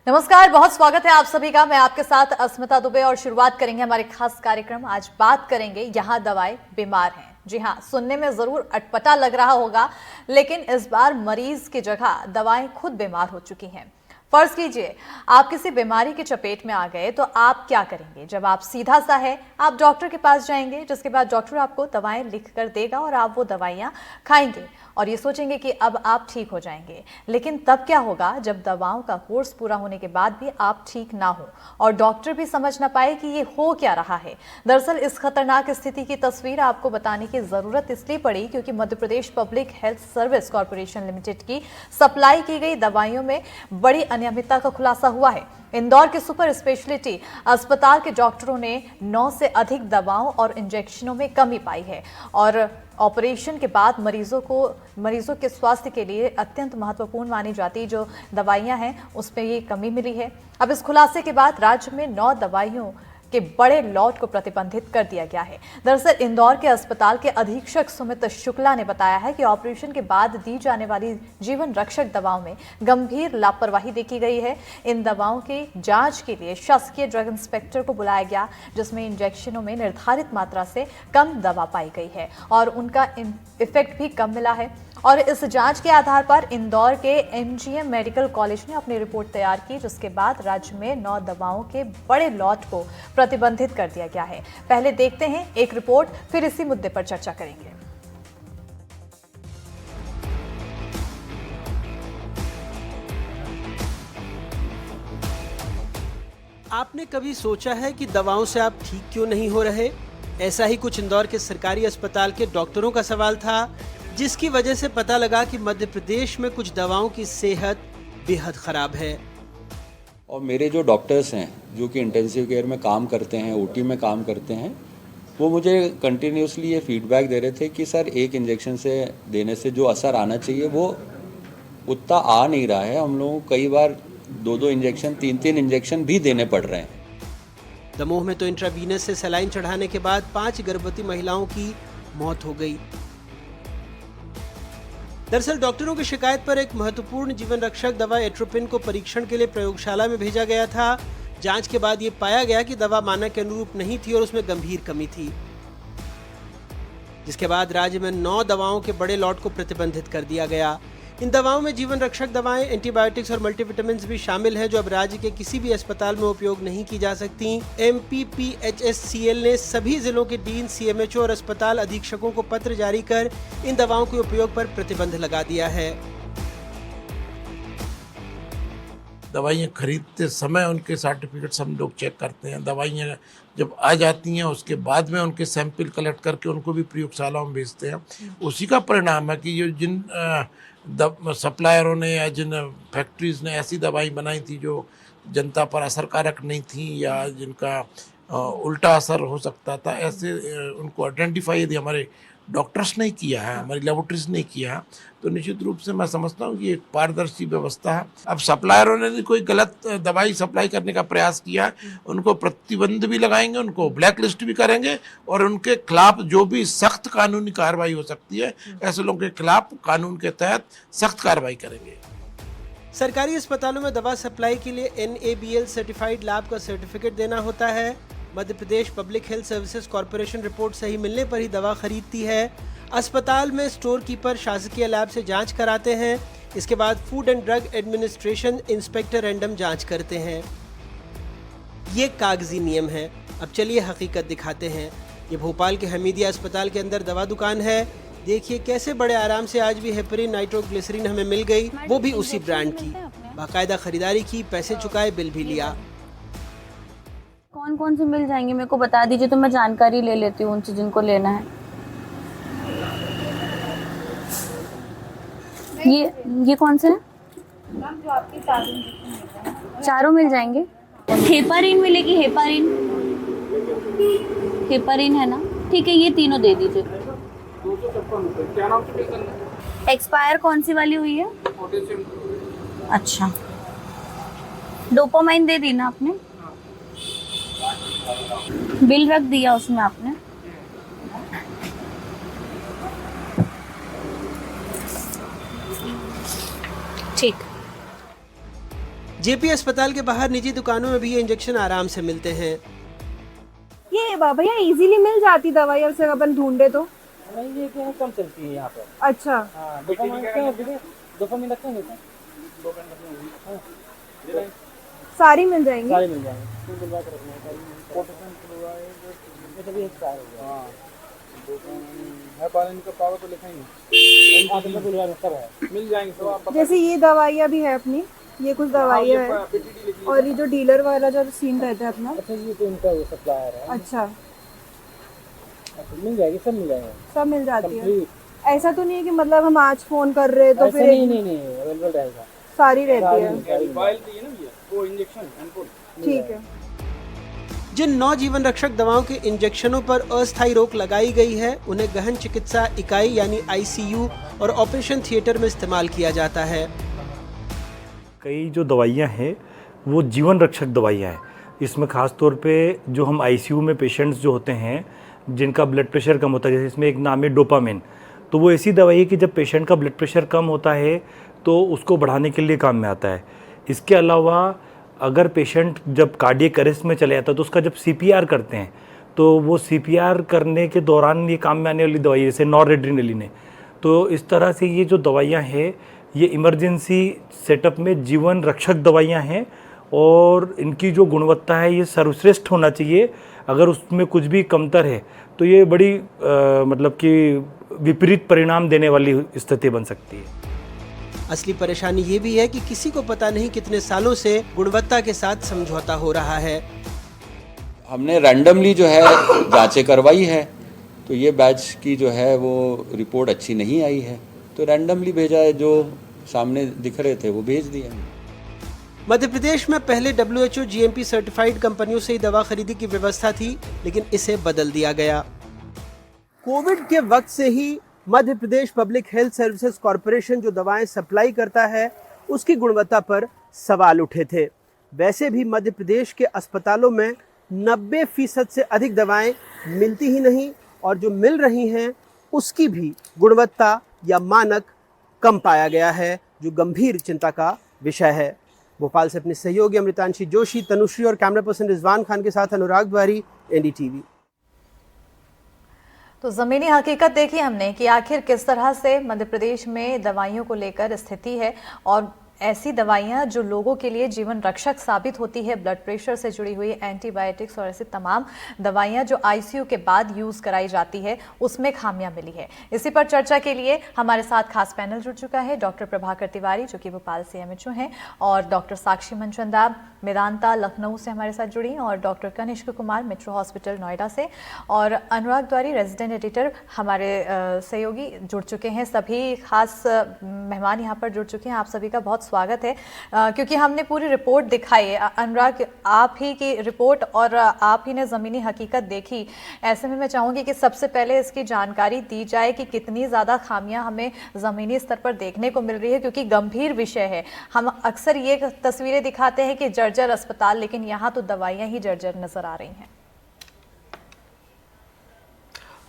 नमस्कार, बहुत स्वागत है आप सभी का। मैं आपके साथ अस्मिता दुबे और शुरुआत करेंगे हमारे खास कार्यक्रम। आज बात करेंगे यहाँ दवाएं बीमार हैं। जी हाँ, सुनने में जरूर अटपटा लग रहा होगा, लेकिन इस बार मरीज की जगह दवाएं खुद बीमार हो चुकी हैं। फर्ज कीजिए आप किसी बीमारी की चपेट में आ गए तो आप क्या करेंगे? जब आप सीधा सा है, आप डॉक्टर के पास जाएंगे, जिसके बाद डॉक्टर आपको दवाएं लिख कर देगा और आप वो दवाइयां खाएंगे और ये सोचेंगे कि अब आप ठीक हो जाएंगे। लेकिन तब क्या होगा जब दवाओं का कोर्स पूरा होने के बाद भी आप ठीक ना हो और डॉक्टर भी समझ ना पाए कि ये हो क्या रहा है। दरअसल इस खतरनाक स्थिति की तस्वीर आपको बताने की जरूरत इसलिए पड़ी क्योंकि Madhya Pradesh public health service corporation limited की सप्लाई की गई दवाइयों में बड़ी अनियमितता का खुलासा हुआ है। इंदौर के सुपर स्पेशलिटी अस्पताल के डॉक्टरों ने 9 से अधिक दवाओं और इंजेक्शनों में कमी पाई है और ऑपरेशन के बाद मरीजों के स्वास्थ्य के लिए अत्यंत महत्वपूर्ण मानी जाती जो दवाइयां हैं उसमें ये कमी मिली है। अब इस खुलासे के बाद राज्य में 9 दवाइयों के बड़े लॉट को प्रतिबंधित कर दिया गया है। दरअसल इंदौर के अस्पताल के अधीक्षक सुमित शुक्ला ने बताया है कि ऑपरेशन के बाद दी जाने वाली जीवन रक्षक दवाओं में गंभीर लापरवाही देखी गई है। इन दवाओं की जांच के लिए शासकीय ड्रग इंस्पेक्टर को बुलाया गया, जिसमें इंजेक्शनों में निर्धारित मात्रा से कम दवा पाई गई है और उनका इफेक्ट भी कम मिला है। और इस जांच के आधार पर इंदौर के एमजीएम मेडिकल कॉलेज ने अपनी रिपोर्ट तैयार की, जिसके बाद राज्य में 9 दवाओं के बड़े लॉट को प्रतिबंधित कर दिया गया है। पहले देखते हैं एक रिपोर्ट, फिर इसी मुद्दे पर चर्चा करेंगे। आपने कभी सोचा है कि दवाओं से आप ठीक क्यों नहीं हो रहे? ऐसा ही कुछ इंदौर के सरकारी अस्पताल के डॉक्टरों का सवाल था, जिसकी वजह से पता लगा कि मध्य प्रदेश में कुछ दवाओं की सेहत बेहद खराब है। और मेरे जो डॉक्टर्स हैं जो कि इंटेंसिव केयर में काम करते हैं, ओटी में काम करते हैं, वो मुझे कंटिन्यूसली ये फीडबैक दे रहे थे कि सर एक इंजेक्शन से देने से जो असर आना चाहिए वो उतना आ नहीं रहा है। हम लोगों को कई बार 2-2 इंजेक्शन 3-3 इंजेक्शन भी देने पड़ रहे हैं। दमोह में तो इंट्रावीनस से सलाइन चढ़ाने के बाद 5 गर्भवती महिलाओं की मौत हो गई। दरअसल डॉक्टरों की शिकायत पर एक महत्वपूर्ण जीवन रक्षक दवा एट्रोपिन को परीक्षण के लिए प्रयोगशाला में भेजा गया था। जांच के बाद ये पाया गया कि दवा मानक के अनुरूप नहीं थी और उसमें गंभीर कमी थी, जिसके बाद राज्य में 9 दवाओं के बड़े लॉट को प्रतिबंधित कर दिया गया। इन दवाओं में जीवन रक्षक दवाएं, एंटीबायोटिक्स और मल्टीविटामिन भी शामिल हैं, जो अब राज्य के किसी भी अस्पताल में उपयोग नहीं की जा सकती। MPPHSCL ने सभी जिलों के डीन, CMHO और अस्पताल अधीक्षकों को पत्र जारी कर इन दवाओं के उपयोग पर प्रतिबंध लगा दिया है। दवाइयाँ खरीदते समय उनके सर्टिफिकेट्स हम लोग चेक करते हैं। दवाइयाँ जब आ जाती हैं उसके बाद में उनके सैंपल कलेक्ट करके उनको भी प्रयोगशालाओं में भेजते हैं। उसी का परिणाम है कि ये जिन सप्लायरों ने या जिन फैक्ट्रीज़ ने ऐसी दवाई बनाई थी जो जनता पर असरकारक नहीं थी या जिनका उल्टा असर हो सकता था, ऐसे उनको आइडेंटिफाई यदि हमारे डॉक्टर्स ने किया है, हमारी लेबोरेटरीज ने किया है, तो निश्चित रूप से मैं समझता हूँ कि एक पारदर्शी व्यवस्था है। अब सप्लायरों ने भी कोई गलत दवाई सप्लाई करने का प्रयास किया है, उनको प्रतिबंध भी लगाएंगे, उनको ब्लैक लिस्ट भी करेंगे और उनके खिलाफ जो भी सख्त कानूनी कार्रवाई हो सकती है, ऐसे लोगों के खिलाफ कानून के तहत सख्त कार्रवाई करेंगे। सरकारी अस्पतालों में दवा सप्लाई के लिए NABL सर्टिफाइड लैब का सर्टिफिकेट देना होता है। Madhya Pradesh public health services corporation report सही मिलने पर ही दवा खरीदती है। अस्पताल में स्टोर कीपर शासकीय लैब से जांच कराते हैं। इसके बाद food and drug administration inspector random जांच करते हैं। ये कागजी नियम है। अब चलिए हकीकत दिखाते हैं। ये भोपाल के हमीदिया अस्पताल के अंदर दवा दुकान है। देखिए कैसे बड़े आराम से आज भी हेपरिन नाइट्रोग्लिसरीन हमें मिल गई, वो भी उसी ब्रांड की। बाकायदा खरीदारी की, पैसे चुकाए, बिल भी लिया। कौन कौन से मिल जाएंगे मेरे को बता दीजिए तो मैं जानकारी ले लेती हूँ उनसे जिनको लेना है। ये कौन से हैं? जो आपके चारों मिल जाएंगे। हेपारिन मिलेगी? हेपारिन है ना? ठीक है, ये तीनों दे दीजिए। 256 क्या नाम से पे करना है? एक्सपायर कौन सी वाली हुई है? पोटेशियम। अच्छा, डोपामाइन दे दी ना आपने? बिल रख दिया उसमें आपने? ठीक। जेपी अस्पताल के बाहर निजी दुकानों में भी ये इंजेक्शन आराम से मिलते हैं। ये भैया इजीली मिल जाती दवाई अगर अपन ढूंढे तो? नहीं, ये क्या कम चलती है यहाँ पर। अच्छा, हाँ, डोपामाइन लगते हैं सारी मिल जाएंगी? सारी मिल जाएंगी, दिलवा के रखना है सारी। पोटेशियम ये सभी एक्सपायर हो गया। हाँ, है पालन का पावर तो लिखा ही नहीं। हाँ, तो दिलवा में सब है, मिल जाएंगे सब आप। जैसे ये दवाइयाँ भी है अपनी, ये कुछ दवाइयाँ है, और ये जो डीलर वाला जो सीन रहता है अपना। अच्छा, ये तो इनका वो सप्लायर है। अच्छा, मिल जाएगी, सब मिल जाएगा, सब मिल जाती है। ऐसा तो नहीं है कि मतलब हम आज फोन कर रहे तो फिर नहीं अवेलेबल रहेगा, सारी रहती है। वो इंजेक्शन ठीक है। जिन 9 जीवन रक्षक दवाओं के इंजेक्शनों पर अस्थायी रोक लगाई गई है, उन्हें गहन चिकित्सा इकाई यानी आईसीयू और ऑपरेशन थिएटर में इस्तेमाल किया जाता है। कई जो दवाइयाँ हैं वो जीवन रक्षक दवाइयाँ हैं। इसमें ख़ास तौर पे जो हम आईसीयू में पेशेंट्स जो होते हैं जिनका ब्लड प्रेशर कम होता है, जैसे इसमें एक नाम है डोपामिन, तो वो ऐसी दवाई है कि जब पेशेंट का ब्लड प्रेशर कम होता है तो उसको बढ़ाने के लिए काम में आता है। इसके अलावा अगर पेशेंट जब कार्डियक अरेस्ट में चले जाता है तो उसका जब सीपीआर करते हैं तो वो सीपीआर करने के दौरान ये काम में आने वाली दवाई जैसे नॉरएड्रेनालिन है। तो इस तरह से ये जो दवाइयाँ हैं ये इमरजेंसी सेटअप में जीवन रक्षक दवाइयाँ हैं और इनकी जो गुणवत्ता है ये सर्वश्रेष्ठ होना चाहिए। अगर उसमें कुछ भी कमतर है तो ये बड़ी मतलब कि विपरीत परिणाम देने वाली स्थिति बन सकती है। असली परेशानी ये भी है कि किसी को पता नहीं कितने सालों से गुणवत्ता के साथ समझौता हो रहा है। हमने रैंडमली जो है जांचें करवाई है, तो ये बैच की जो है वो रिपोर्ट अच्छी नहीं आई है, तो रैंडमली भेजा है, जो सामने दिख रहे थे वो भेज दिए। मध्य प्रदेश में पहले WHO GMP सर्टिफाइड कंपनियों से ही दवा खरीदी की व्यवस्था थी, लेकिन इसे बदल दिया गया। कोविड के वक्त से ही मध्य Pradesh public health services corporation जो दवाएं सप्लाई करता है उसकी गुणवत्ता पर सवाल उठे थे। वैसे भी मध्य प्रदेश के अस्पतालों में 90% से अधिक दवाएं मिलती ही नहीं, और जो मिल रही हैं उसकी भी गुणवत्ता या मानक कम पाया गया है, जो गंभीर चिंता का विषय है। भोपाल से अपने सहयोगी अमृतांशी जोशी, तनुश्री और कैमरा पर्सन रिजवान खान के साथ अनुराग द्वारी, NDTV। तो ज़मीनी हकीकत देखी हमने कि आखिर किस तरह से मध्य प्रदेश में दवाइयों को लेकर स्थिति है, और ऐसी दवाइयाँ जो लोगों के लिए जीवन रक्षक साबित होती है, ब्लड प्रेशर से जुड़ी हुई एंटीबायोटिक्स और ऐसी तमाम दवाइयाँ जो आईसीयू के बाद यूज़ कराई जाती है, उसमें खामियां मिली है। इसी पर चर्चा के लिए हमारे साथ खास पैनल जुड़ चुका है। डॉक्टर प्रभाकर तिवारी जो कि भोपाल से MHO हैं, और डॉक्टर साक्षी मनचंदा मेदांता लखनऊ से हमारे साथ जुड़ी, और doctor Kanishk Kumar metro hospital Noida से, और अनुराग द्वारी रेजिडेंट एडिटर हमारे सहयोगी जुड़ चुके हैं। सभी खास मेहमान यहाँ पर जुड़ चुके हैं। आप सभी का बहुत स्वागत है, क्योंकि हमने पूरी रिपोर्ट दिखाई है। अनुराग, आप ही की रिपोर्ट और आप ही ने ज़मीनी हकीकत देखी, ऐसे में मैं चाहूँगी कि सबसे पहले इसकी जानकारी दी जाए कि कितनी ज़्यादा खामियां हमें ज़मीनी स्तर पर देखने को मिल रही है, क्योंकि गंभीर विषय है। हम अक्सर ये तस्वीरें दिखाते हैं कि जर्जर अस्पताल, लेकिन यहाँ तो दवाइयाँ ही जर्जर नज़र आ रही हैं।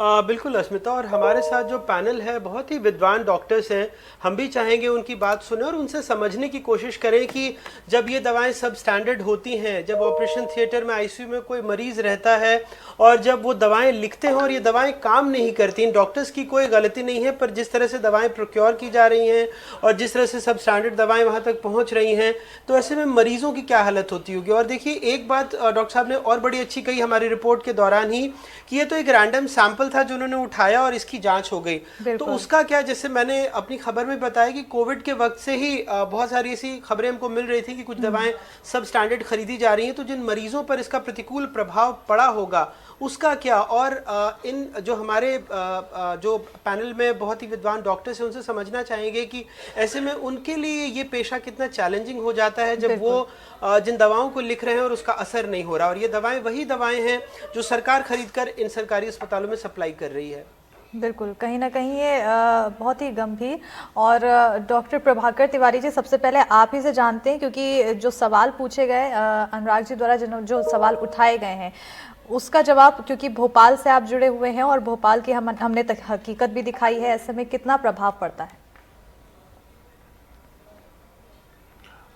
बिल्कुल अस्मिता, और हमारे साथ जो पैनल है बहुत ही विद्वान डॉक्टर्स हैं। हम भी चाहेंगे उनकी बात सुने और उनसे समझने की कोशिश करें कि जब ये दवाएं सब स्टैंडर्ड होती हैं, जब ऑपरेशन थिएटर में आईसीयू में कोई मरीज़ रहता है और जब वो दवाएं लिखते हैं और ये दवाएं काम नहीं करती, डॉक्टर्स की कोई गलती नहीं है, पर जिस तरह से दवाएं प्रोक्योर की जा रही हैं और जिस तरह से सब स्टैंडर्ड दवाएँ वहाँ तक पहुँच रही हैं, तो ऐसे में मरीज़ों की क्या हालत होती होगी। और देखिए, एक बात डॉक्टर साहब ने और बड़ी अच्छी कही हमारी रिपोर्ट के दौरान ही, कि ये तो एक रैंडम सैंपल था जो उन्होंने उठाया और इसकी जांच हो गई। तो उसका क्या, जैसे मैंने अपनी खबर में बताया कि कोविड के वक्त से ही बहुत सारी ऐसी खबरें हमको मिल रही थी कि कुछ दवाएं सब स्टैंडर्ड खरीदी जा रही हैं, तो जिन मरीजों पर इसका प्रतिकूल प्रभाव पड़ा होगा उसका क्या। और इन जो हमारे जो पैनल में बहुत ही विद्वान डॉक्टर्स हैं, उनसे समझना चाहेंगे कि ऐसे में उनके लिए ये पेशा कितना चैलेंजिंग हो जाता है जब वो जिन दवाओं को लिख रहे हैं और उसका असर नहीं हो रहा। और ये दवाएं वही दवाएं हैं जो सरकार खरीदकर इन सरकारी अस्पतालों में सप्लाई कर रही है। बिल्कुल, कहीं ना कहीं ये बहुत ही गंभीर। और डॉक्टर प्रभाकर तिवारी जी, सबसे पहले आप ही से जानते हैं, क्योंकि जो सवाल पूछे गए अनुराग जी द्वारा, जो सवाल उठाए गए हैं उसका जवाब, क्योंकि भोपाल से आप जुड़े हुए हैं और भोपाल की हमने हकीकत भी दिखाई है, ऐसे में कितना प्रभाव पड़ता है।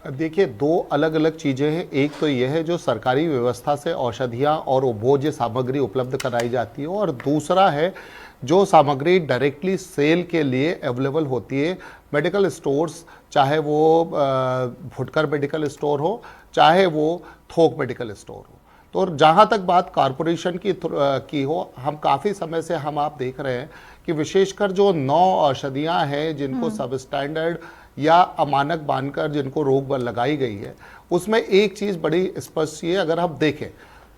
देखिए, दो अलग अलग चीज़ें हैं। एक तो यह है जो सरकारी व्यवस्था से औषधियाँ और उपभोज्य सामग्री उपलब्ध कराई जाती है, और दूसरा है जो सामग्री डायरेक्टली सेल के लिए अवेलेबल होती है मेडिकल स्टोर्स, चाहे वो फुटकर मेडिकल स्टोर हो, चाहे वो थोक मेडिकल स्टोर हो। तो जहाँ तक बात कॉरपोरेशन की हो, हम काफ़ी समय से आप देख रहे हैं कि विशेषकर जो 9 औषधियाँ हैं जिनको सब स्टैंडर्ड या अमानक मानकर जिनको रोक लगाई गई है, उसमें एक चीज़ बड़ी स्पष्ट है। अगर हम देखें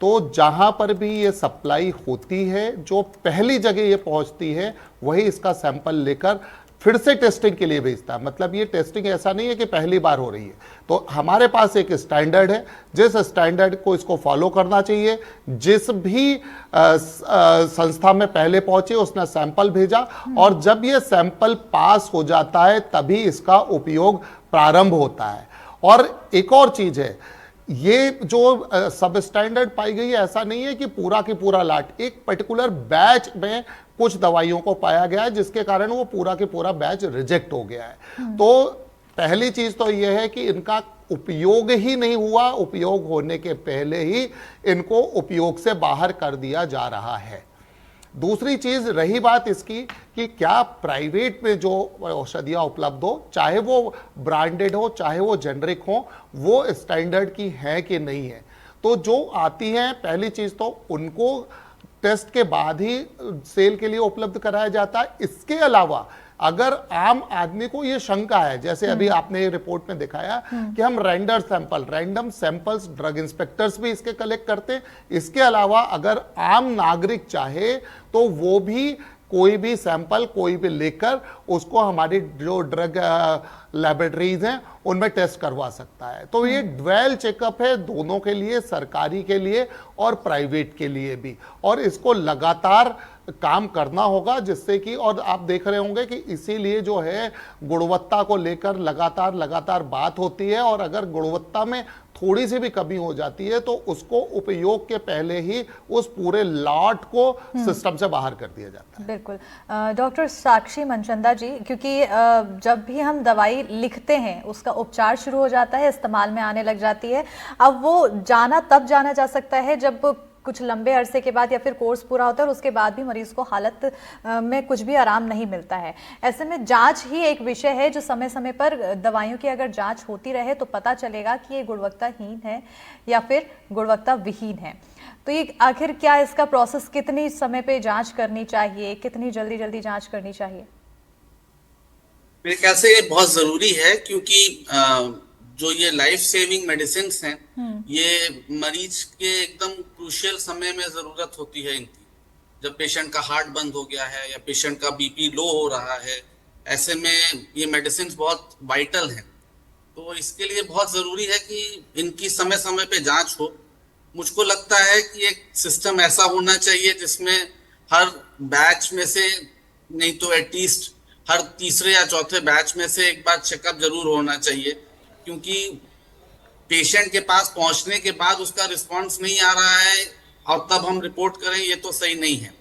तो जहाँ पर भी ये सप्लाई होती है, जो पहली जगह ये पहुँचती है वही इसका सैंपल लेकर फिर से टेस्टिंग के लिए भेजता है। मतलब ये टेस्टिंग ऐसा नहीं है कि पहली बार हो रही है। तो हमारे पास एक स्टैंडर्ड है, जिस स्टैंडर्ड को इसको फॉलो करना चाहिए। जिस भी संस्था में पहले पहुंचे उसने सैंपल भेजा, और जब ये सैंपल पास हो जाता है तभी इसका उपयोग प्रारंभ होता है। और एक और चीज़ है, ये जो सब स्टैंडर्ड पाई गई है, ऐसा नहीं है कि पूरा की पूरा लाट, एक पर्टिकुलर बैच में कुछ दवाइयों को पाया गया है जिसके कारण वो पूरा के पूरा बैच रिजेक्ट हो गया है। तो पहली चीज तो यह है कि इनका उपयोग ही नहीं हुआ, उपयोग होने के पहले ही इनको उपयोग से बाहर कर दिया जा रहा है। दूसरी चीज रही बात इसकी कि क्या प्राइवेट में जो औषधियाँ उपलब्ध हो, चाहे वो ब्रांडेड हो चाहे वो जेनरिक हो, वो स्टैंडर्ड की है कि नहीं है। तो जो आती हैं, पहली चीज तो उनको टेस्ट के बाद ही सेल के लिए उपलब्ध कराया जाता है। इसके अलावा अगर आम आदमी को ये शंका है, जैसे अभी आपने रिपोर्ट में दिखाया कि हम रैंडम सैंपल्स ड्रग इंस्पेक्टर्स भी इसके कलेक्ट करते हैं। इसके अलावा अगर आम नागरिक चाहे तो वो भी कोई भी सैंपल कोई भी लेकर उसको हमारी जो ड्रग लैबोरेटरीज हैं उनमें टेस्ट करवा सकता है। तो ये ड्वेल चेकअप है दोनों के लिए, सरकारी के लिए और प्राइवेट के लिए भी, और इसको लगातार काम करना होगा, जिससे कि, और आप देख रहे होंगे कि इसीलिए जो है गुणवत्ता को लेकर लगातार बात होती है, और अगर गुणवत्ता में थोड़ी सी भी कमी हो जाती है तो उसको उपयोग के पहले ही उस पूरे लॉट को सिस्टम से बाहर कर दिया जाता है। बिल्कुल। डॉक्टर साक्षी मनचंदा जी, क्योंकि जब भी हम दवाई लिखते हैं उसका उपचार शुरू हो जाता है, इस्तेमाल में आने लग जाती है। अब वो तब जाना जा सकता है जब कुछ लंबे अरसे के बाद या फिर कोर्स पूरा होता है और उसके बाद भी मरीज को हालत में कुछ भी आराम नहीं मिलता है। ऐसे में जांच ही एक विषय है जो समय समय पर दवाइयों की अगर जांच होती रहे तो पता चलेगा कि ये गुणवत्ताहीन है या फिर गुणवत्ता विहीन है। तो ये आखिर क्या इसका प्रोसेस, कितनी समय पे जांच करनी चाहिए, कितनी जल्दी जांच करनी चाहिए? मेरे ख्याल से ये बहुत जरूरी है, क्योंकि जो ये लाइफ सेविंग मेडिसिन हैं, ये मरीज के एकदम क्रूशियल समय में जरूरत होती है इनकी। जब पेशेंट का हार्ट बंद हो गया है या पेशेंट का बीपी लो हो रहा है, ऐसे में ये मेडिसिन बहुत वाइटल हैं। तो इसके लिए बहुत जरूरी है कि इनकी समय समय पे जांच हो। मुझको लगता है कि एक सिस्टम ऐसा होना चाहिए जिसमें हर बैच में से, नहीं तो एटलीस्ट हर तीसरे या चौथे बैच में से एक बार चेकअप जरूर होना चाहिए, क्योंकि पेशेंट के पास पहुंचने के बाद उसका रिस्पांस नहीं आ रहा है और तब हम रिपोर्ट करें, ये तो सही नहीं है।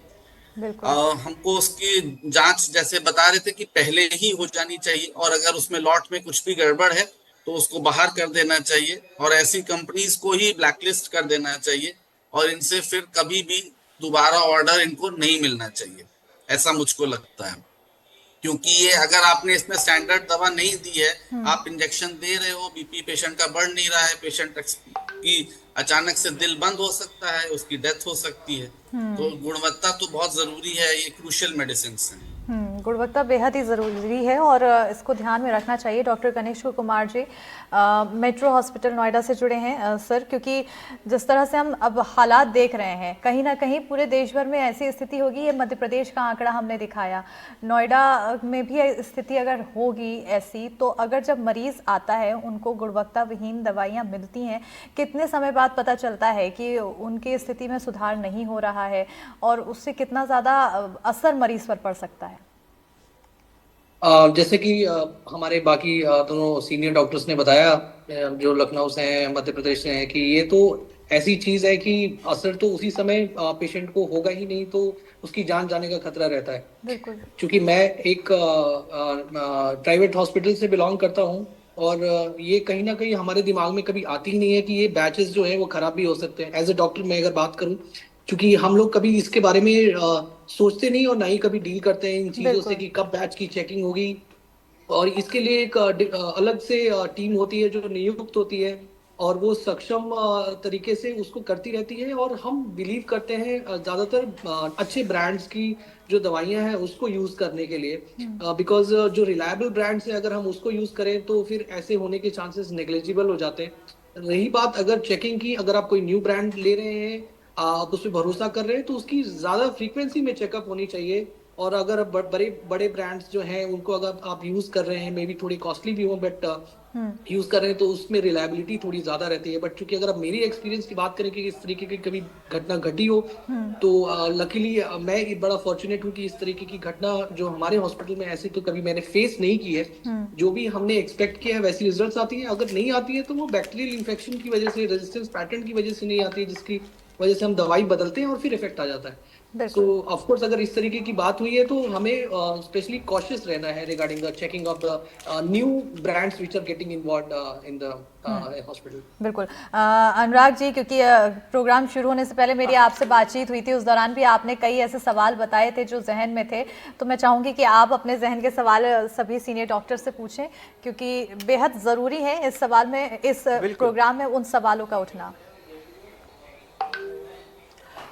हमको उसकी जांच जैसे बता रहे थे कि पहले ही हो जानी चाहिए, और अगर उसमें लॉट में कुछ भी गड़बड़ है तो उसको बाहर कर देना चाहिए और ऐसी कंपनीज को ही ब्लैकलिस्ट कर देना चाहिए, और इनसे फिर कभी भी दोबारा ऑर्डर इनको नहीं मिलना चाहिए, ऐसा मुझको लगता है। क्योंकि ये अगर आपने इसमें स्टैंडर्ड दवा नहीं दी है, आप इंजेक्शन दे रहे हो, बीपी पेशेंट का बढ़ नहीं रहा है, पेशेंट की अचानक से दिल बंद हो सकता है, उसकी डेथ हो सकती है। तो गुणवत्ता तो बहुत जरूरी है, ये क्रूशियल मेडिसिन है। गुणवत्ता बेहद ही ज़रूरी है और इसको ध्यान में रखना चाहिए। Doctor Ganeshwar Kumar ji metro hospital Noida से जुड़े हैं सर, क्योंकि जिस तरह से हम अब हालात देख रहे हैं, कहीं ना कहीं पूरे देश भर में ऐसी स्थिति होगी। ये मध्य प्रदेश का आंकड़ा हमने दिखाया, नोएडा में भी स्थिति अगर होगी ऐसी, तो अगर जब मरीज़ आता है उनको गुणवत्ता विहीन दवाइयाँ मिलती हैं, कितने समय बाद पता चलता है कि उनकी स्थिति में सुधार नहीं हो रहा है और उससे कितना ज़्यादा असर मरीज़ पर पड़ सकता है? जैसे कि हमारे बाकी दोनों सीनियर डॉक्टर्स ने बताया, जो लखनऊ से हैं, मध्य प्रदेश से हैं, कि ये तो ऐसी चीज है कि असर तो उसी समय पेशेंट को होगा ही नहीं, तो उसकी जान जाने का खतरा रहता है। बिल्कुल। क्योंकि मैं एक प्राइवेट हॉस्पिटल से बिलोंग करता हूँ, और ये कहीं ना कहीं हमारे दिमाग में कभी आती ही नहीं है कि ये बैचेस जो है वो खराब भी हो सकते हैं। एज ए डॉक्टर मैं अगर बात करूं, क्योंकि हम लोग कभी इसके बारे में सोचते नहीं और ना ही कभी डील करते हैं इन चीज़ों से कि कब बैच की चेकिंग होगी, और इसके लिए एक अलग से टीम होती है जो नियुक्त होती है और वो सक्षम तरीके से उसको करती रहती है। और हम बिलीव करते हैं ज़्यादातर अच्छे ब्रांड्स की जो दवाइयां हैं उसको यूज़ करने के लिए, बिकॉज जो रिलायबल ब्रांड्स हैं अगर हम उसको यूज़ करें तो फिर ऐसे होने के चांसेस नेग्लिजिबल हो जाते हैं। रही बात अगर चेकिंग की, अगर आप कोई न्यू ब्रांड ले रहे हैं, आप उस पर भरोसा कर रहे हैं, तो उसकी ज़्यादा फ्रीक्वेंसी में चेकअप होनी चाहिए। और अगर बड़े बड़े ब्रांड्स जो हैं उनको अगर आप यूज कर रहे हैं, मे बी थोड़ी कॉस्टली भी हो बट यूज कर रहे हैं, तो उसमें रिलायबिलिटी थोड़ी ज्यादा रहती है। बट चूंकि अगर आप मेरी एक्सपीरियंस की बात करें कि इस तरीके की कभी घटना घटी हो, तो लकीली मैं बड़ा फॉर्चुनेट हूँ कि इस तरीके की घटना जो हमारे हॉस्पिटल में ऐसी तो कभी मैंने फेस नहीं की है। जो भी हमने एक्सपेक्ट किया है वैसी रिजल्ट्स आती है। अगर नहीं आती है तो वो बैक्टीरियल इन्फेक्शन की वजह से, रेजिस्टेंस पैटर्न की वजह से नहीं आती है, जिसकी वजह से हम दवाई बदलते हैं और फिर इफेक्ट आ जाता है। सो ऑफ कोर्स अगर इस तरीके की बात हुई है तो हमें स्पेशली कॉशियस रहना है regarding the checking of the new brands which are getting involved in the hospital. बिल्कुल अनुराग जी, क्योंकि प्रोग्राम शुरू होने से पहले मेरी आपसे बातचीत हुई थी, उस दौरान भी आपने कई ऐसे सवाल बताए थे जो जहन में थे, तो मैं चाहूँगी कि आप अपने जहन के सवाल सभी सीनियर डॉक्टर से पूछें, क्योंकि बेहद ज़रूरी है इस सवाल में, इस प्रोग्राम में उन सवालों का उठना।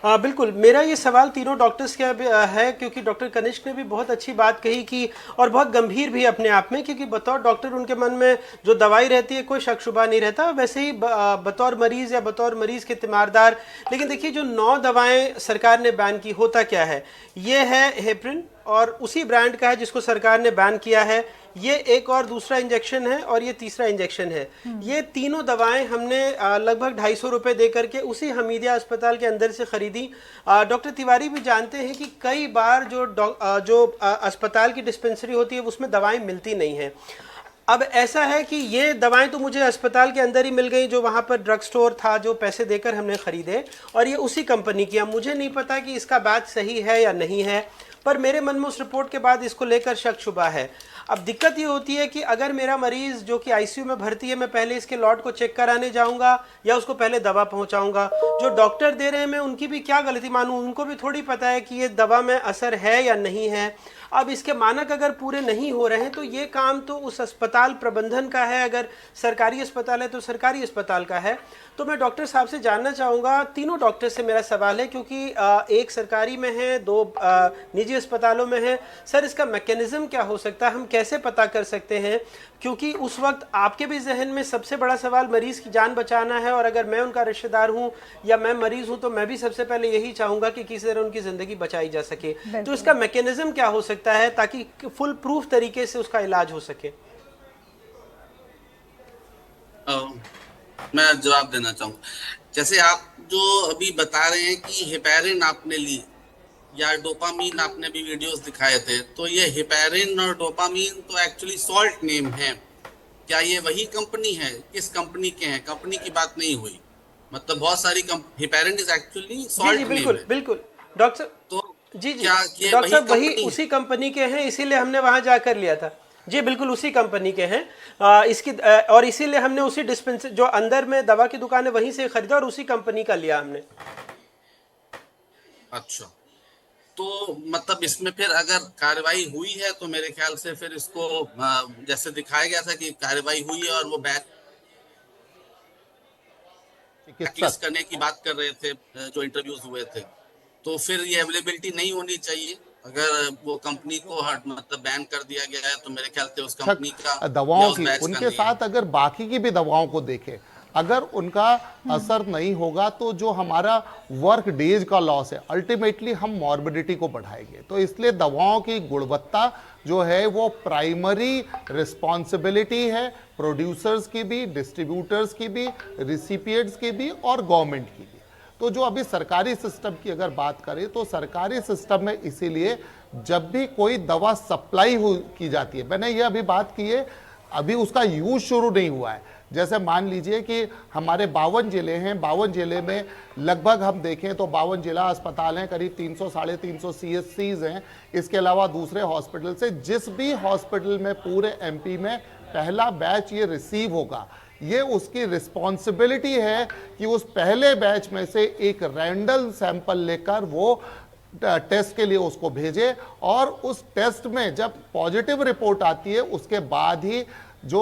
बिल्कुल, मेरा ये सवाल तीनों डॉक्टर्स का है, क्योंकि डॉक्टर कनिष्क ने भी बहुत अच्छी बात कही कि, और बहुत गंभीर भी अपने आप में, क्योंकि बतौर डॉक्टर उनके मन में जो दवाई रहती है कोई शक शुबा नहीं रहता, वैसे ही बतौर मरीज़ या बतौर मरीज़ के तीमारदार। लेकिन देखिए, जो 9 दवाएं सरकार ने बैन की, होता क्या है, ये है हेपरिन और उसी ब्रांड का है जिसको सरकार ने बैन किया है, ये एक और दूसरा इंजेक्शन है और ये तीसरा इंजेक्शन है। ये तीनों दवाएं हमने लगभग 250 रुपये दे करके उसी हमीदिया अस्पताल के अंदर से खरीदी। डॉक्टर तिवारी भी जानते हैं कि कई बार जो अस्पताल की डिस्पेंसरी होती है उसमें दवाएं मिलती नहीं हैं। अब ऐसा है कि ये दवाएं तो मुझे अस्पताल के अंदर ही मिल गई, जो वहाँ पर ड्रग स्टोर था जो पैसे देकर हमने ख़रीदे, और ये उसी कंपनी की। अब मुझे नहीं पता कि इसका बैच सही है या नहीं है, पर मेरे मन में उस रिपोर्ट के बाद इसको लेकर शक शुबा है। अब दिक्कत ये होती है कि अगर मेरा मरीज़ जो कि आईसीयू में भर्ती है, मैं पहले इसके लॉट को चेक कराने जाऊंगा या उसको पहले दवा पहुंचाऊंगा, जो डॉक्टर दे रहे हैं मैं उनकी भी क्या गलती मानूं, उनको भी थोड़ी पता है कि ये दवा में असर है या नहीं है। अब इसके मानक अगर पूरे नहीं हो रहे हैं तो ये काम तो उस अस्पताल प्रबंधन का है, अगर सरकारी अस्पताल है तो सरकारी अस्पताल का है। तो मैं डॉक्टर साहब से जानना चाहूँगा, तीनों डॉक्टर से मेरा सवाल है, क्योंकि एक सरकारी में है, 2 निजी अस्पतालों में है, सर इसका मैकेनिज़्म क्या हो सकता है, हम कैसे पता कर सकते हैं? क्योंकि उस वक्त आपके भी जहन में सबसे बड़ा सवाल मरीज़ की जान बचाना है, और अगर मैं उनका रिश्तेदार हूँ या मैं मरीज़ हूँ तो मैं भी सबसे पहले यही चाहूँगा कि किसी तरह उनकी ज़िंदगी बचाई जा सके। तो इसका मैकेनिज़्म क्या हो सकता है ताकि फुल प्रूफ तरीके से उसका इलाज हो सके? मैं जवाब देना चाहूँगा। जैसे आप जो अभी बता रहे हैं कि हेपेरिन आपने ली या डोपामीन, आपने भी वीडियोस दिखाए थे, तो ये हेपेरिन और डोपामीन तो एक्चुअली सॉल्ट नेम है। क्या ये वही कंपनी है? किस कंपनी के हैं? कंपनी की बात नहीं हुई, मतलब बहुत सारी heparin is actually salt name है। बिल्कुल बिल्कुल डॉक्टर, तो जी डॉक्टर साहब वही उसी कंपनी के हैं, इसीलिए हमने वहां जाकर लिया था। जी बिल्कुल उसी कंपनी के हैं, इसकी और इसीलिए हमने उसी डिस्पेंसरी जो अंदर में दवा की दुकान है वहीं से खरीदा और उसी कंपनी का लिया हमने। अच्छा, तो मतलब इसमें फिर अगर कार्रवाई हुई है तो मेरे ख्याल से फिर इसको जैसे दिखाया गया था कि कार्रवाई हुई है और वो बैकलिस्ट करने की बात कर रहे थे जो इंटरव्यूज हुए थे, तो फिर ये अवेलेबिलिटी नहीं होनी चाहिए। अगर वो कंपनी को मतलब बैन कर दिया गया है तो मेरे ख्याल से उस कंपनी का दवाओं की उनके साथ अगर बाकी की भी दवाओं को देखें, अगर उनका असर नहीं होगा तो जो हमारा वर्क डेज का लॉस है, अल्टीमेटली हम मॉर्बिडिटी को बढ़ाएंगे। तो इसलिए दवाओं की गुणवत्ता जो है वो प्राइमरी रिस्पॉन्सिबिलिटी है प्रोड्यूसर्स की भी, डिस्ट्रीब्यूटर्स की भी, रिसिपिएंट्स की भी और गवर्नमेंट की भी। तो जो अभी सरकारी सिस्टम की अगर बात करें तो सरकारी सिस्टम में इसीलिए जब भी कोई दवा सप्लाई की जाती है, मैंने ये अभी बात की है, अभी उसका यूज शुरू नहीं हुआ है। जैसे मान लीजिए कि हमारे 52 जिले हैं, 52 जिले में लगभग हम देखें तो 52 जिला अस्पताल हैं, करीब 300-350 CSCs हैं। इसके अलावा दूसरे हॉस्पिटल से जिस भी हॉस्पिटल में पूरे MP में पहला बैच ये रिसीव होगा, ये उसकी रिस्पॉन्सिबिलिटी है कि उस पहले बैच में से एक रैंडम सैंपल लेकर वो टेस्ट के लिए उसको भेजे, और उस टेस्ट में जब पॉजिटिव रिपोर्ट आती है उसके बाद ही जो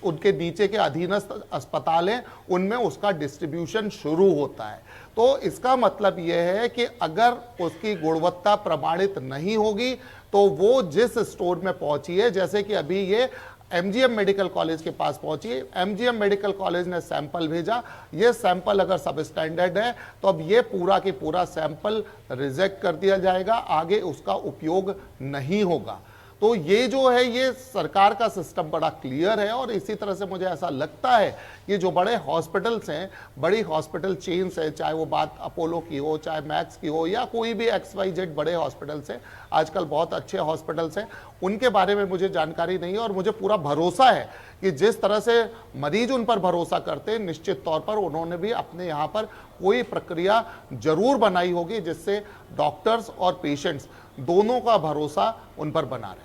उनके नीचे के अधीनस्थ अस्पताल हैं उनमें उसका डिस्ट्रीब्यूशन शुरू होता है। तो इसका मतलब यह है कि अगर उसकी गुणवत्ता प्रमाणित नहीं होगी तो वो जिस स्टोर में पहुंची है, जैसे कि अभी ये एमजीएम मेडिकल कॉलेज के पास पहुंची, एमजीएम मेडिकल कॉलेज ने सैंपल भेजा, ये सैंपल अगर सब स्टैंडर्ड है तो अब ये पूरा के पूरा सैंपल रिजेक्ट कर दिया जाएगा, आगे उसका उपयोग नहीं होगा। तो ये जो है ये सरकार का सिस्टम बड़ा क्लियर है, और इसी तरह से मुझे ऐसा लगता है कि जो बड़े हॉस्पिटल्स हैं, बड़ी हॉस्पिटल चेन्स हैं, चाहे वो बात अपोलो की हो, चाहे मैक्स की हो, या कोई भी XYZ बड़े हॉस्पिटल्स हैं, आजकल बहुत अच्छे हॉस्पिटल्स हैं, उनके बारे में मुझे जानकारी नहीं है, और मुझे पूरा भरोसा है कि जिस तरह से मरीज उन पर भरोसा करते हैं, निश्चित तौर पर उन्होंने भी अपने यहाँ पर कोई प्रक्रिया जरूर बनाई होगी जिससे डॉक्टर्स और पेशेंट्स दोनों का भरोसा उन पर बना रहे।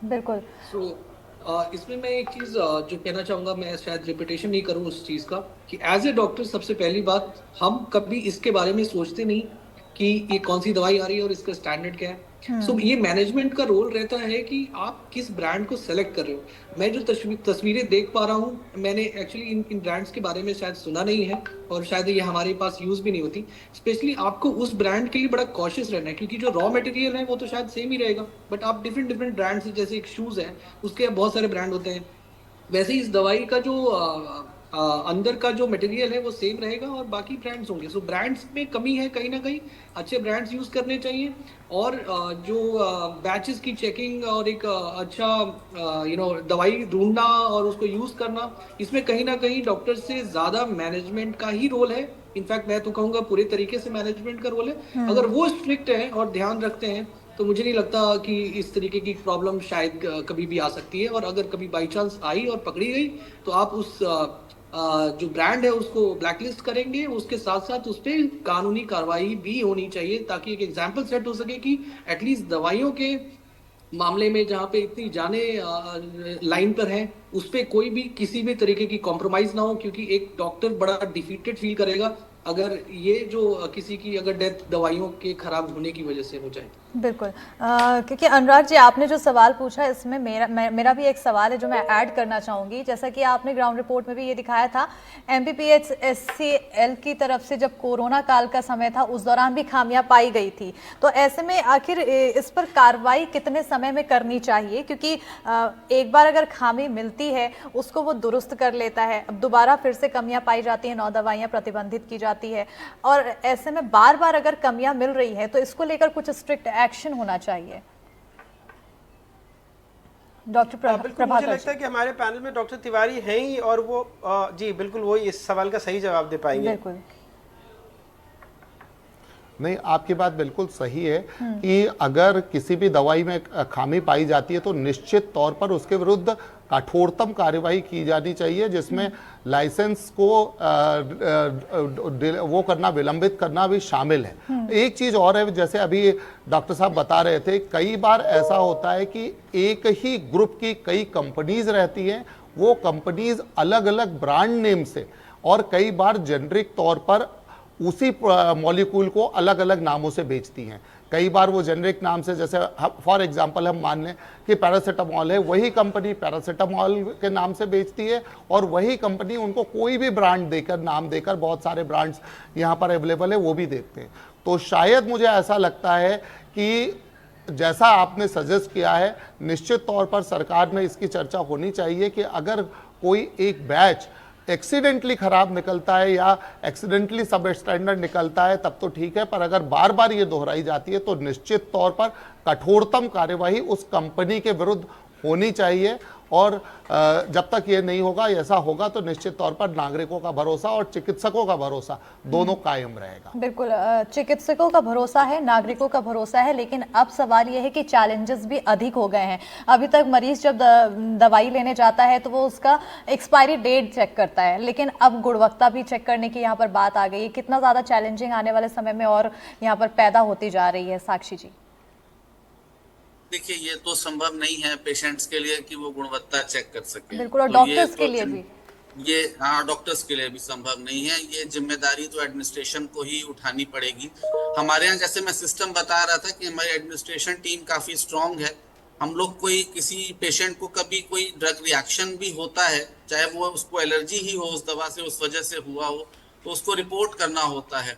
बिल्कुल। इसमें मैं एक चीज जो कहना चाहूंगा, मैं शायद रिपीटेशन नहीं करूं उस चीज का, कि एज ए डॉक्टर सबसे पहली बात, हम कभी इसके बारे में सोचते नहीं कि ये कौन सी दवाई आ रही है और इसका स्टैंडर्ड क्या है। सो ये मैनेजमेंट का रोल रहता है कि आप किस ब्रांड को सेलेक्ट कर रहे हो। मैं जो तस्वीरें देख पा रहा हूँ, मैंने एक्चुअली इन ब्रांड्स के बारे में शायद सुना नहीं है, और शायद ये हमारे पास यूज भी नहीं होती। स्पेशली आपको उस ब्रांड के लिए बड़ा कॉशियस रहना है, क्योंकि जो रॉ मटेरियल है वो तो शायद सेम ही रहेगा, बट आप डिफरेंट ब्रांड्स, जैसे एक शूज है उसके बहुत सारे ब्रांड होते हैं, वैसे ही इस दवाई का जो अंदर का जो मटेरियल है वो सेम रहेगा और बाकी ब्रांड्स होंगे। सो ब्रांड्स में कमी है कहीं ना कहीं, अच्छे ब्रांड्स यूज करने चाहिए, और जो बैचेस की चेकिंग और एक अच्छा दवाई ढूंढना और उसको यूज करना, इसमें कहीं ना कहीं डॉक्टर से ज्यादा मैनेजमेंट का ही रोल है। इनफैक्ट मैं तो कहूँगा पूरे तरीके से मैनेजमेंट का रोल है। अगर वो स्ट्रिक्ट है और ध्यान रखते हैं तो मुझे नहीं लगता कि इस तरीके की प्रॉब्लम शायद कभी भी आ सकती है। और अगर कभी बाई चांस आई और पकड़ी गई तो आप उस जो ब्रांड है उसको ब्लैकलिस्ट करेंगे, उसके साथ साथ उस पर कानूनी कार्रवाई भी होनी चाहिए, ताकि एक एग्जाम्पल सेट हो सके कि एटलीस्ट दवाइयों के मामले में जहाँ पे इतनी जाने लाइन पर है उस पर कोई भी किसी भी तरीके की कॉम्प्रोमाइज ना हो, क्योंकि एक डॉक्टर बड़ा डिफीटेड फील करेगा अगर ये जो किसी की अगर डेथ दवाइयों के खराब होने की वजह से हो जाए। बिल्कुल, क्योंकि अनुराग जी आपने जो सवाल पूछा इसमें मेरा भी एक सवाल है जो मैं ऐड करना चाहूँगी। जैसा कि आपने ग्राउंड रिपोर्ट में भी ये दिखाया था, MPPH SCL की तरफ से जब कोरोना काल का समय था उस दौरान भी खामियां पाई गई थी, तो ऐसे में आखिर इस पर कार्रवाई कितने समय में करनी चाहिए? क्योंकि एक बार अगर खामी मिलती है उसको वो दुरुस्त कर लेता है, अब दोबारा फिर से कमियाँ पाई जाती हैं, 9 दवाइयाँ प्रतिबंधित की जाती है, और ऐसे में बार बार अगर कमियाँ मिल रही है तो इसको लेकर कुछ स्ट्रिक्ट एक्शन होना चाहिए। डॉक्टर बिल्कुल, मुझे लगता है कि हमारे पैनल में डॉक्टर तिवारी हैं ही, और वो जी बिल्कुल वो इस सवाल का सही जवाब दे पाएंगे। बिल्कुल नहीं, आपकी बात बिल्कुल सही है कि अगर किसी भी दवाई में खामी पाई जाती है तो निश्चित तौर पर उसके विरुद्ध कठोरतम कार्यवाही की जानी चाहिए, जिसमें लाइसेंस को वो करना, विलंबित करना भी शामिल है। एक चीज और है, जैसे अभी डॉक्टर साहब बता रहे थे, कई बार ऐसा होता है कि एक ही ग्रुप की कई कंपनीज रहती हैं, वो कंपनीज अलग अलग ब्रांड नेम से और कई बार जेनरिक तौर पर उसी मॉलिक्यूल को अलग अलग नामों से बेचती हैं। कई बार वो जेनरिक नाम से, जैसे फॉर एग्जांपल हम मान लें कि पैरासीटामॉल है, वही कंपनी पैरासीटामॉल के नाम से बेचती है, और वही कंपनी उनको कोई भी ब्रांड देकर, नाम देकर, बहुत सारे ब्रांड्स यहाँ पर अवेलेबल है वो भी देते हैं। तो शायद मुझे ऐसा लगता है कि जैसा आपने सजेस्ट किया है, निश्चित तौर पर सरकार में इसकी चर्चा होनी चाहिए कि अगर कोई एक बैच एक्सीडेंटली खराब निकलता है या एक्सीडेंटली सब स्टैंडर्ड निकलता है तब तो ठीक है, पर अगर बार बार ये दोहराई जाती है तो निश्चित तौर पर कठोरतम कार्यवाही उस कंपनी के विरुद्ध होनी चाहिए। और जब तक ये नहीं होगा, ऐसा होगा तो निश्चित तौर पर नागरिकों का भरोसा और चिकित्सकों का भरोसा दोनों कायम रहेगा। बिल्कुल, चिकित्सकों का भरोसा है, नागरिकों का भरोसा है, लेकिन अब सवाल ये है कि चैलेंजेस भी अधिक हो गए हैं। अभी तक मरीज जब दवाई लेने जाता है तो वो उसका एक्सपायरी डेट चेक करता है, लेकिन अब गुणवत्ता भी चेक करने की यहाँ पर बात आ गई है। कितना ज़्यादा चैलेंजिंग आने वाले समय में और यहाँ पर पैदा होती जा रही है, साक्षी जी? देखिए ये तो संभव नहीं है पेशेंट्स के लिए कि वो गुणवत्ता चेक कर सके। बिल्कुल, और तो ये डॉक्टर्स के तो लिए भी। ये हाँ, डॉक्टर्स के लिए भी संभव नहीं है। ये जिम्मेदारी तो एडमिनिस्ट्रेशन को ही उठानी पड़ेगी। हमारे यहाँ जैसे मैं सिस्टम बता रहा था कि हमारी एडमिनिस्ट्रेशन टीम काफी स्ट्रांग है। हम लोग कोई किसी पेशेंट को कभी कोई ड्रग रिएक्शन भी होता है, चाहे वो उसको एलर्जी ही हो उस दवा से, उस वजह से हुआ हो, तो उसको रिपोर्ट करना होता है।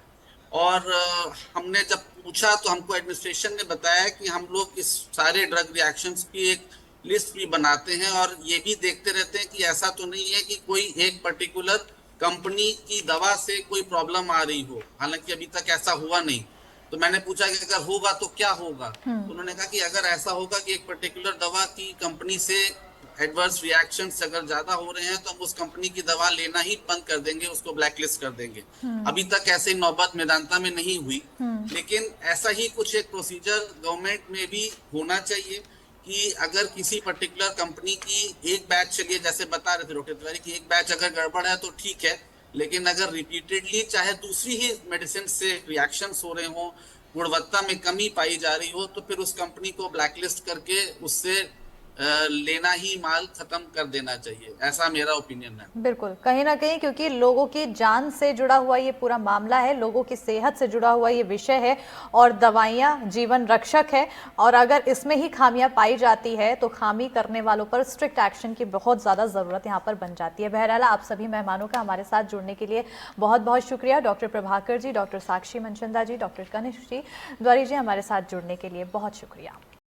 और हमने जब पूछा तो हमको एडमिनिस्ट्रेशन ने बताया कि हम लोग इस सारे ड्रग रिएक्शंस की एक लिस्ट भी बनाते हैं और ये भी देखते रहते हैं कि ऐसा तो नहीं है कि कोई एक पर्टिकुलर कंपनी की दवा से कोई प्रॉब्लम आ रही हो। हालांकि अभी तक ऐसा हुआ नहीं। तो मैंने पूछा कि अगर होगा तो क्या होगा, तो उन्होंने कहा कि अगर ऐसा होगा कि एक पर्टिकुलर दवा की कंपनी से एडवर्स रिएक्शंस अगर ज्यादा हो रहे हैं तो हम उस कंपनी की दवा लेना ही बंद कर देंगे, उसको ब्लैकलिस्ट कर देंगे। अभी तक ऐसे नौबत मेदांता में नहीं हुई, लेकिन ऐसा ही कुछ एक प्रोसीजर गवर्नमेंट में भी होना चाहिए कि अगर किसी पर्टिकुलर कंपनी की एक बैच, चलिए जैसे बता रहे थे डॉक्टर तिवारी की एक बैच अगर गड़बड़ है तो ठीक है, लेकिन अगर रिपीटेडली चाहे दूसरी ही मेडिसिन से रिएक्शंस हो रहे हो, गुणवत्ता में कमी पाई जा रही हो, तो फिर उस कंपनी को ब्लैकलिस्ट करके उससे लेना ही माल खत्म कर देना चाहिए। ऐसा मेरा ओपिनियन है। बिल्कुल, कहीं ना कहीं क्योंकि लोगों की जान से जुड़ा हुआ ये पूरा मामला है, लोगों की सेहत से जुड़ा हुआ ये विषय है और दवाइयाँ जीवन रक्षक है। और अगर इसमें ही खामियां पाई जाती है तो खामी करने वालों पर स्ट्रिक्ट एक्शन की बहुत ज़्यादा ज़रूरत यहाँ पर बन जाती है। बहरहाल आप सभी मेहमानों का हमारे साथ जुड़ने के लिए बहुत बहुत शुक्रिया। डॉक्टर प्रभाकर जी, डॉक्टर साक्षी मनचंदा जी, डॉक्टर कनिष्क जी, द्वारी जी, हमारे साथ जुड़ने के लिए बहुत शुक्रिया।